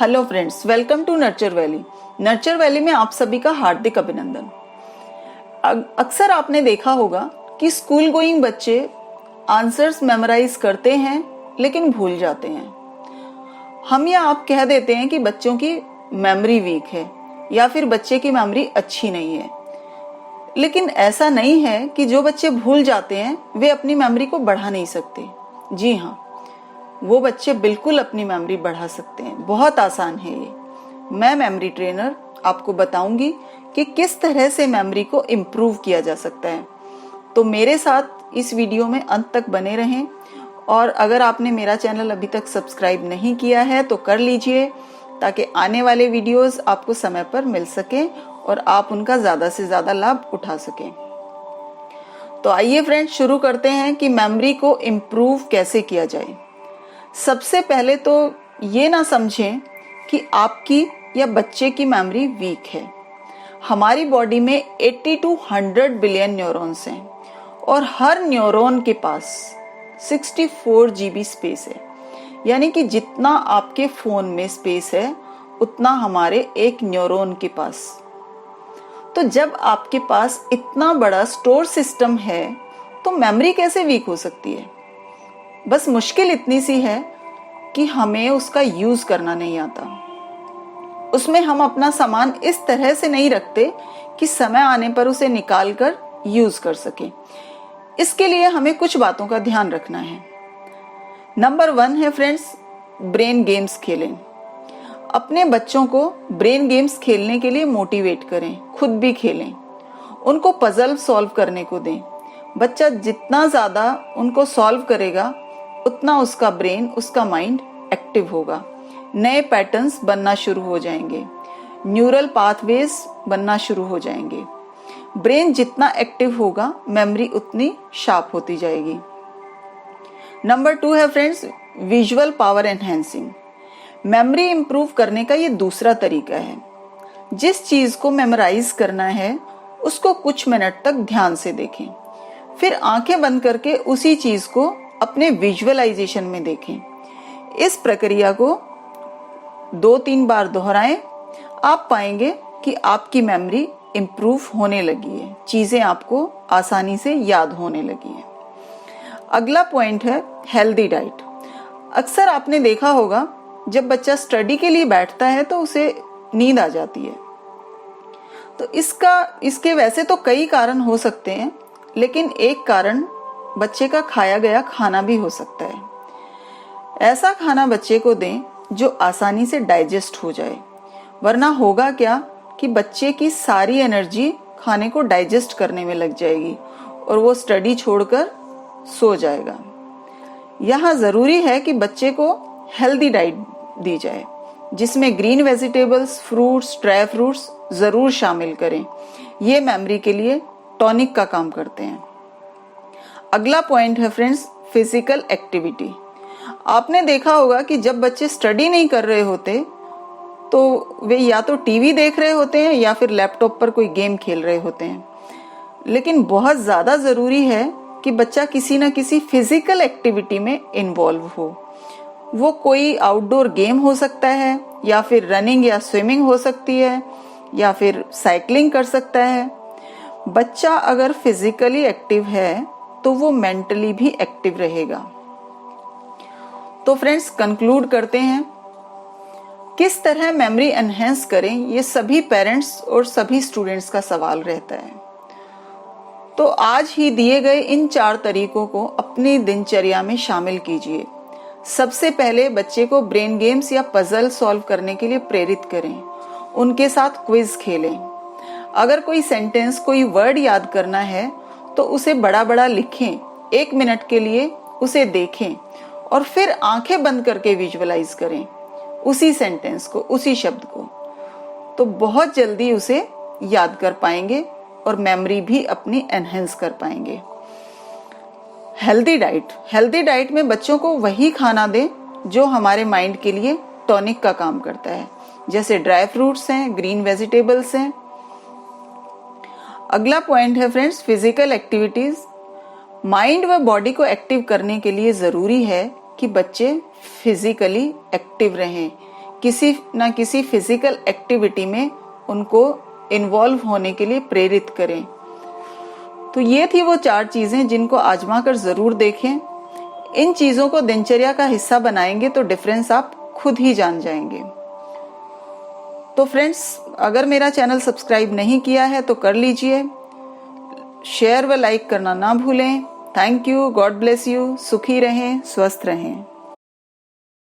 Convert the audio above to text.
Hello friends, welcome to Nurture Valley. Nurture Valley में आप सभी का हार्दिक अभिनंदन। अक्सर आपने देखा होगा कि स्कूल गोइंग बच्चे आंसर्स मेमोराइज करते हैं लेकिन भूल जाते हैं। हम या आप कह देते हैं कि बच्चों की मेमोरी वीक है या फिर बच्चे की मेमोरी अच्छी नहीं है। लेकिन ऐसा नहीं है कि जो बच्चे भूल जाते हैं वे अपनी मेमोरी को बढ़ा नहीं सकते। जी हाँ, वो बच्चे बिल्कुल अपनी मेमोरी बढ़ा सकते हैं। बहुत आसान है ये। मैं मेमोरी ट्रेनर आपको बताऊंगी कि किस तरह से मेमोरी को इम्प्रूव किया जा सकता है। तो मेरे साथ इस वीडियो में अंत तक बने रहें। और अगर आपने मेरा चैनल अभी तक सब्सक्राइब नहीं किया है तो कर लीजिए, ताकि आने वाले वीडियोस आपको समय पर मिल सके और आप उनका ज़्यादा से ज़्यादा लाभ उठा सकें। तो आइए फ्रेंड्स, शुरू करते हैं कि मेमोरी को इम्प्रूव कैसे किया जाए। सबसे पहले तो ये ना समझें कि आपकी या बच्चे की मेमोरी वीक है। हमारी बॉडी में 80 to 100 बिलियन न्यूरॉन्स हैं और हर न्यूरॉन के पास 64 GB स्पेस है। यानी कि जितना आपके फोन में स्पेस है उतना हमारे एक न्यूरॉन के पास। तो जब आपके पास इतना बड़ा स्टोर सिस्टम है तो मेमोरी कैसे वीक हो सकती है? बस मुश्किल इतनी सी है कि हमें उसका यूज करना नहीं आता। उसमें हम अपना सामान इस तरह से नहीं रखते कि समय आने पर उसे निकाल कर यूज कर सकें। इसके लिए हमें कुछ बातों का ध्यान रखना है। नंबर 1 है फ्रेंड्स, ब्रेन गेम्स खेलें। अपने बच्चों को ब्रेन गेम्स खेलने के लिए मोटिवेट करें, खुद भी खेलें। उनको पजल सॉल्व करने को दें। बच्चा जितना ज्यादा उनको सॉल्व करेगा उतना उसका ब्रेन, उसका माइंड एक्टिव होगा। नए पैटर्न्स बनना शुरू हो जाएंगे, न्यूरल पाथवेज बनना शुरू हो जाएंगे। ब्रेन जितना एक्टिव होगा मेमोरी उतनी शार्प होती जाएगी। नंबर 2 है friends, visual power enhancing. Memory improve करने का ये दूसरा तरीका है। जिस चीज को मेमोराइज करना है उसको कुछ मिनट तक ध्यान से देखें, फिर आंखें बंद करके उसी चीज को अपने विजुअलाइजेशन में देखें। इस प्रक्रिया को 2-3 बार दोहराएं। आप पाएंगे कि आपकी मेमोरी इंप्रूव होने लगी है, चीजें आपको आसानी से याद होने लगी हैं। अगला पॉइंट है हेल्दी डाइट। अक्सर आपने देखा होगा जब बच्चा स्टडी के लिए बैठता है तो उसे नींद आ जाती है। तो इसके वैसे तो कई कारण हो सकते हैं, लेकिन एक कारण बच्चे का खाया गया खाना भी हो सकता है। ऐसा खाना बच्चे को दें जो आसानी से डाइजेस्ट हो जाए, वरना होगा क्या कि बच्चे की सारी एनर्जी खाने को डाइजेस्ट करने में लग जाएगी और वो स्टडी छोड़कर सो जाएगा। यहाँ जरूरी है कि बच्चे को हेल्दी डाइट दी जाए, जिसमें green vegetables, fruits, dry fruits जरूर शामिल करें। ये मेमोरी के लिए टॉनिक का काम करते हैं। अगला पॉइंट है फ्रेंड्स, फिजिकल एक्टिविटी। आपने देखा होगा कि जब बच्चे स्टडी नहीं कर रहे होते तो वे या तो टीवी देख रहे होते हैं या फिर लैपटॉप पर कोई गेम खेल रहे होते हैं। लेकिन बहुत ज्यादा जरूरी है कि बच्चा किसी न किसी फिजिकल एक्टिविटी में इन्वॉल्व हो। वो कोई आउटडोर गेम हो सकता है, या फिर रनिंग या स्विमिंग हो सकती है, या फिर साइकिलिंग कर सकता है। बच्चा अगर फिजिकली एक्टिव है तो वो मेंटली भी एक्टिव रहेगा। तो फ्रेंड्स, कंक्लूड करते हैं, किस तरह मेमोरी एनहेंस करें, ये सभी पेरेंट्स और सभी स्टूडेंट्स का सवाल रहता है। तो आज ही दिए गए इन 4 तरीकों को अपनी दिनचर्या में शामिल कीजिए। सबसे पहले बच्चे को ब्रेन गेम्स या पजल सॉल्व करने के लिए प्रेरित करें। उनके साथ क्विज खेलें। अगर कोई सेंटेंस, कोई वर्ड याद करना है तो उसे बड़ा बड़ा लिखें। 1 मिनट के लिए उसे देखें और फिर आंखें बंद करके विजुअलाइज करें उसी सेंटेंस को, उसी शब्द को। तो बहुत जल्दी उसे याद कर पाएंगे और मेमोरी भी अपनी एनहेंस कर पाएंगे। हेल्दी डाइट में बच्चों को वही खाना दें जो हमारे माइंड के लिए टॉनिक का काम करता है, जैसे ड्राई फ्रूट्स हैं, ग्रीन वेजिटेबल्स हैं। अगला पॉइंट है फ्रेंड्स, फिजिकल एक्टिविटीज। माइंड व बॉडी को एक्टिव करने के लिए जरूरी है कि बच्चे फिजिकली एक्टिव रहें, किसी ना किसी फिजिकल एक्टिविटी में उनको इन्वॉल्व होने के लिए प्रेरित करें। तो ये थी वो 4 चीजें जिनको आजमा कर जरूर देखें। इन चीजों को दिनचर्या का हिस्सा बनाएंगे तो डिफरेंस आप खुद ही जान जाएंगे। तो फ्रेंड्स, अगर मेरा चैनल सब्सक्राइब नहीं किया है तो कर लीजिए। शेयर व लाइक करना ना भूलें। Thank you. God bless you. सुखी रहें, स्वस्थ रहें।